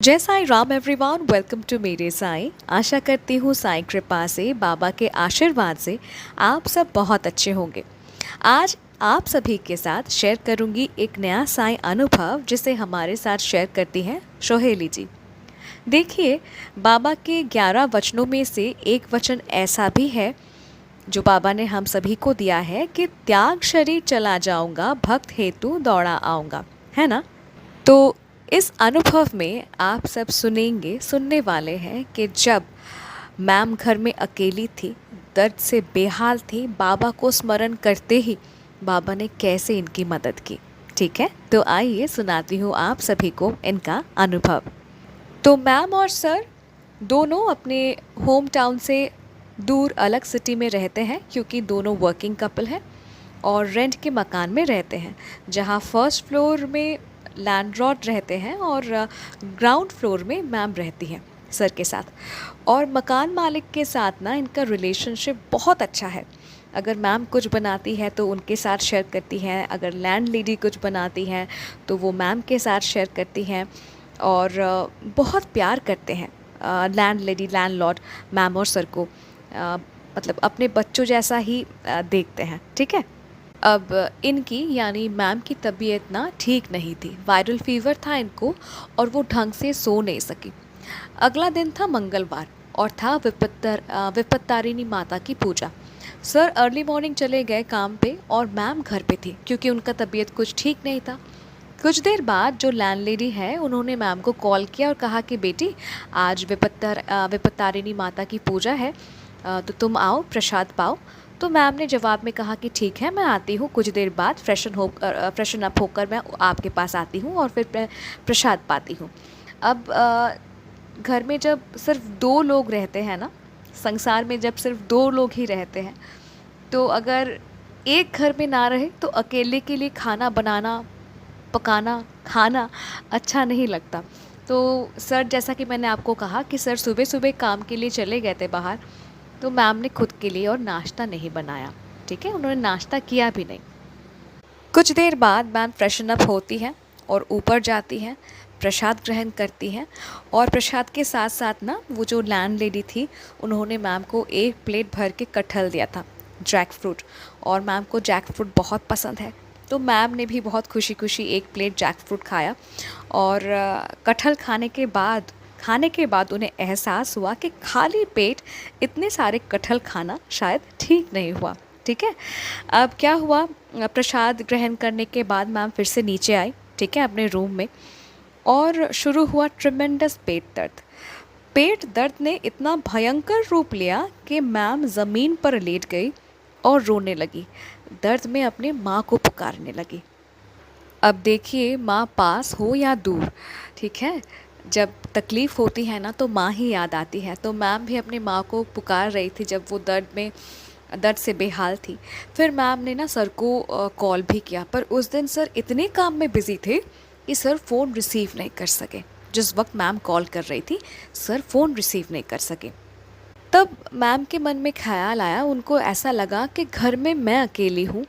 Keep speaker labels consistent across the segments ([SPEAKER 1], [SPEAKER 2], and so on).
[SPEAKER 1] जय Sai Ram everyone, welcome to मेरे साईं। आशा करती हूँ साईं कृपा से, बाबा के आशीर्वाद से आप सब बहुत अच्छे होंगे। आज आप सभी के साथ शेयर करूँगी एक नया साईं अनुभव जिसे हमारे साथ शेयर करती हैं सोहेली जी। देखिए, बाबा के 11 वचनों में से एक वचन ऐसा भी है जो बाबा ने हम सभी को दिया है कि त्याग शरीर चला जाऊंगा, भक्त हेतु दौड़ा आऊँगा, है ना। तो इस अनुभव में आप सब सुनने वाले हैं कि जब मैम घर में अकेली थी, दर्द से बेहाल थी, बाबा को स्मरण करते ही बाबा ने कैसे इनकी मदद की। ठीक है, तो आइए सुनाती हूँ आप सभी को इनका अनुभव। तो मैम और सर दोनों अपने होम टाउन से दूर अलग सिटी में रहते हैं, क्योंकि दोनों वर्किंग कपल हैं और रेंट के मकान में रहते हैं, जहाँ फर्स्ट फ्लोर में लैंडलॉर्ड रहते हैं और ग्राउंड फ्लोर में मैम रहती हैं सर के साथ। और मकान मालिक के साथ ना इनका रिलेशनशिप बहुत अच्छा है। अगर मैम कुछ बनाती है तो उनके साथ शेयर करती हैं, अगर लैंड लेडी कुछ बनाती हैं तो वो मैम के साथ शेयर करती हैं और बहुत प्यार करते हैं लैंड लेडी लैंडलॉर्ड मैम और सर को। मतलब अपने बच्चों जैसा ही देखते हैं। ठीक है। अब इनकी यानी मैम की तबीयत ना ठीक नहीं थी, वायरल फीवर था इनको और वो ढंग से सो नहीं सकी। अगला दिन था मंगलवार और था विपत्तारिणी माता की पूजा। सर अर्ली मॉर्निंग चले गए काम पे और मैम घर पे थी, क्योंकि उनका तबीयत कुछ ठीक नहीं था। कुछ देर बाद जो लैंडलेडी है उन्होंने मैम को कॉल किया और कहा कि बेटी, आज विपत्तारिणी माता की पूजा है, तो तुम आओ, प्रसाद पाओ। तो मैम ने जवाब में कहा कि ठीक है, मैं आती हूँ, कुछ देर बाद फ्रेशन अप होकर मैं आपके पास आती हूँ और फिर मैं प्रसाद पाती हूँ। अब घर में जब सिर्फ दो लोग रहते हैं ना, संसार में जब सिर्फ दो लोग ही रहते हैं, तो अगर एक घर में ना रहे तो अकेले के लिए खाना बनाना, पकाना, खाना अच्छा नहीं लगता। तो सर, जैसा कि मैंने आपको कहा कि सर सुबह सुबह काम के लिए चले गए थे बाहर, तो मैम ने खुद के लिए और नाश्ता नहीं बनाया। ठीक है, उन्होंने नाश्ता किया भी नहीं। कुछ देर बाद मैम फ्रेशन अप होती हैं और ऊपर जाती हैं, प्रसाद ग्रहण करती हैं और प्रसाद के साथ साथ ना वो जो लैंड लेडी थी उन्होंने मैम को एक प्लेट भर के कटहल दिया था, जैक फ्रूट। और मैम को जैक फ्रूट बहुत पसंद है, तो मैम ने भी बहुत खुशी खुशी एक प्लेट जैक फ्रूट खाया। और कटहल खाने के बाद उन्हें एहसास हुआ कि खाली पेट इतने सारे कटहल खाना शायद ठीक नहीं हुआ। ठीक है। अब क्या हुआ, प्रसाद ग्रहण करने के बाद मैम फिर से नीचे आई, ठीक है, अपने रूम में, और शुरू हुआ ट्रिमेंडस पेट दर्द। पेट दर्द ने इतना भयंकर रूप लिया कि मैम ज़मीन पर लेट गई और रोने लगी, दर्द में अपने माँ को पुकारने लगी। अब देखिए, माँ पास हो या दूर, ठीक है, जब तकलीफ़ होती है ना तो माँ ही याद आती है। तो मैम भी अपनी माँ को पुकार रही थी जब वो दर्द से बेहाल थी। फिर मैम ने ना सर को कॉल भी किया, पर उस दिन सर इतने काम में बिज़ी थे कि सर फ़ोन रिसीव नहीं कर सके। जिस वक्त मैम कॉल कर रही थी, सर फ़ोन रिसीव नहीं कर सके। तब मैम के मन में ख़्याल आया, उनको ऐसा लगा कि घर में मैं अकेली हूँ,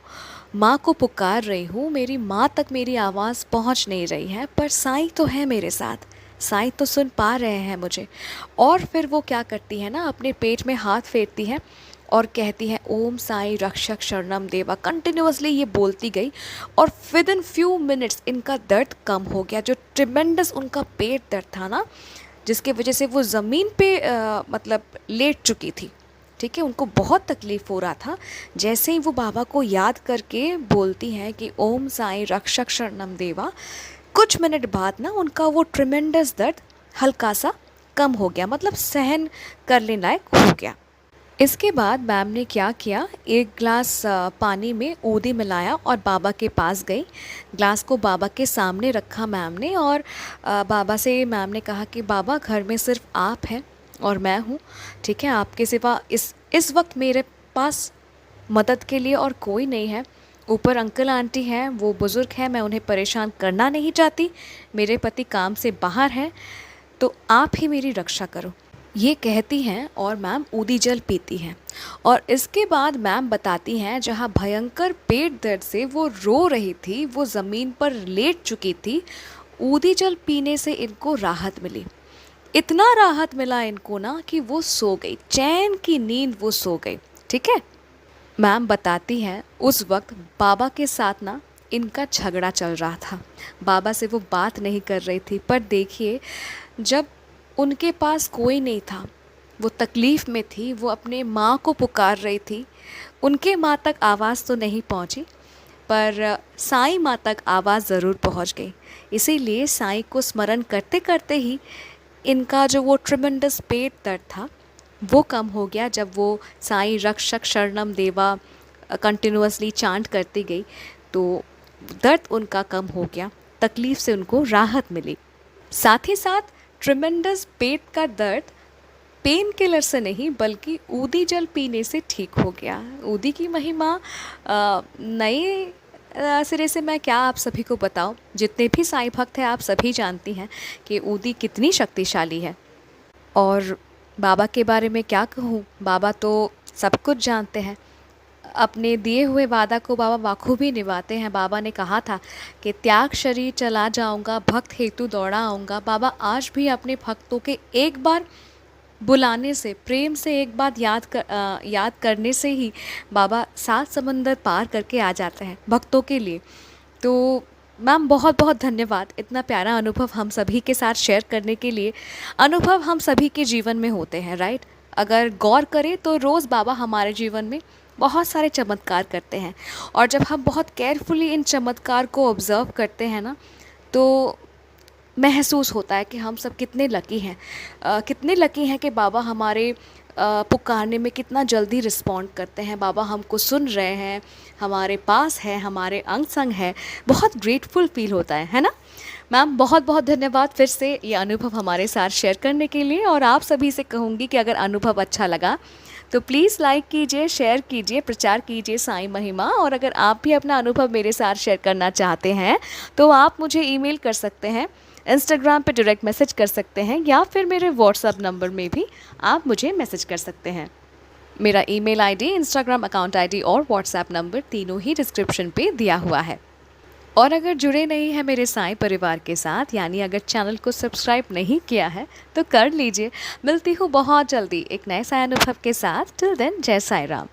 [SPEAKER 1] माँ को पुकार रही हूँ, मेरी माँ तक मेरी आवाज़ पहुँच नहीं रही है, पर साईं तो है मेरे साथ, साईं तो सुन पा रहे हैं मुझे। और फिर वो क्या करती है ना, अपने पेट में हाथ फेरती है और कहती है, ओम साईं रक्षक शरणम देवा। कंटिन्यूअसली ये बोलती गई और विद इन फ्यू मिनट्स इनका दर्द कम हो गया। जो ट्रिमेंडस उनका पेट दर्द था ना, जिसके वजह से वो ज़मीन पे मतलब लेट चुकी थी, ठीक है, उनको बहुत तकलीफ़ हो रहा था। जैसे ही वो बाबा को याद करके बोलती हैं कि ओम साईं रक्षक शरणम देवा, कुछ मिनट बाद ना उनका वो ट्रिमेंडस दर्द हल्का सा कम हो गया, मतलब सहन करने लायक हो गया। इसके बाद मैम ने क्या किया, एक ग्लास पानी में ऊदी मिलाया और बाबा के पास गई। ग्लास को बाबा के सामने रखा मैम ने और बाबा से मैम ने कहा कि बाबा, घर में सिर्फ आप हैं और मैं हूँ, ठीक है, आपके सिवा इस वक्त मेरे पास मदद के लिए और कोई नहीं है। ऊपर अंकल आंटी हैं, वो बुज़ुर्ग हैं, मैं उन्हें परेशान करना नहीं चाहती, मेरे पति काम से बाहर हैं, तो आप ही मेरी रक्षा करो। ये कहती हैं और मैम ऊदी जल पीती हैं। और इसके बाद मैम बताती हैं, जहाँ भयंकर पेट दर्द से वो रो रही थी, वो ज़मीन पर लेट चुकी थी, ऊदी जल पीने से इनको राहत मिली। इतना राहत मिला इनको ना कि वो सो गई, चैन की नींद वो सो गई। ठीक है। मैम बताती हैं उस वक्त बाबा के साथ ना इनका झगड़ा चल रहा था। बाबा से वो बात नहीं कर रही थी, पर देखिए जब उनके पास कोई नहीं था, वो तकलीफ़ में थी, वो अपने माँ को पुकार रही थी। उनके माँ तक आवाज़ तो नहीं पहुँची, पर साईं माँ तक आवाज़ ज़रूर पहुँच गई। इसीलिए साईं को स्मरण करते करते ही इनका जो वो ट्रिमेंडस पेट दर्द था वो कम हो गया। जब वो साईं रक्षक शरणम देवा कंटिन्यूअसली चांट करती गई तो दर्द उनका कम हो गया, तकलीफ़ से उनको राहत मिली। साथ ही साथ ट्रिमेंडस पेट का दर्द पेन किलर से नहीं बल्कि ऊदी जल पीने से ठीक हो गया। ऊदी की महिमा नए सिरे से मैं क्या आप सभी को बताऊं। जितने भी साईं भक्त हैं आप सभी जानती हैं कि ऊदी कितनी शक्तिशाली है। और बाबा के बारे में क्या कहूँ, बाबा तो सब कुछ जानते हैं। अपने दिए हुए वादा को बाबा बाखूबी निभाते हैं। बाबा ने कहा था कि त्याग शरीर चला जाऊंगा, भक्त हेतु दौड़ा आऊँगा। बाबा आज भी अपने भक्तों के एक बार बुलाने से, प्रेम से एक बार याद करने से ही बाबा 7 समंदर पार करके आ जाते हैं भक्तों के लिए। तो मैम बहुत बहुत धन्यवाद इतना प्यारा अनुभव हम सभी के साथ शेयर करने के लिए। अनुभव हम सभी के जीवन में होते हैं, राइट। अगर गौर करें तो रोज़ बाबा हमारे जीवन में बहुत सारे चमत्कार करते हैं, और जब हम बहुत केयरफुली इन चमत्कार को ऑब्ज़र्व करते हैं ना तो महसूस होता है कि हम सब कितने लकी हैं। कितने लकी हैं कि बाबा हमारे पुकारने में कितना जल्दी रिस्पॉन्ड करते हैं। बाबा हमको सुन रहे हैं, हमारे पास है, हमारे अंग संग है। बहुत ग्रेटफुल फील होता है ना मैम। बहुत बहुत धन्यवाद फिर से ये अनुभव हमारे साथ शेयर करने के लिए। और आप सभी से कहूँगी कि अगर अनुभव अच्छा लगा तो प्लीज़ लाइक कीजिए, शेयर कीजिए, प्रचार कीजिए साईं महिमा। और अगर आप भी अपना अनुभव मेरे साथ शेयर करना चाहते हैं तो आप मुझे ईमेल कर सकते हैं, इंस्टाग्राम पे डायरेक्ट मैसेज कर सकते हैं, या फिर मेरे व्हाट्सएप नंबर में भी आप मुझे मैसेज कर सकते हैं। मेरा email ID, Instagram account ID और व्हाट्सएप नंबर तीनों ही डिस्क्रिप्शन पे दिया हुआ है। और अगर जुड़े नहीं हैं मेरे साईं परिवार के साथ, यानी अगर चैनल को सब्सक्राइब नहीं किया है तो कर लीजिए। मिलती हूँ बहुत जल्दी एक नए साईं अनुभव के साथ। टिल देन जय साईं राम।